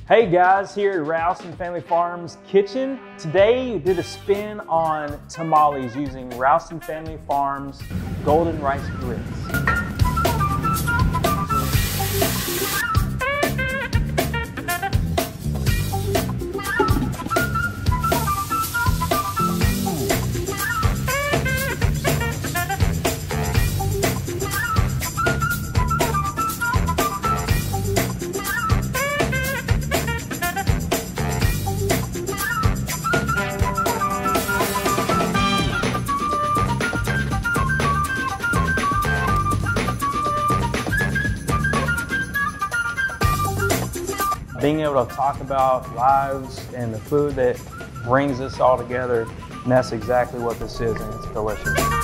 Hey guys, here at Ralston Family Farms Kitchen. Today we did a spin on tamales using Ralston Family Farms golden rice grits. Being able to talk about lives and the food that brings us all together, and that's exactly what this is, and it's delicious.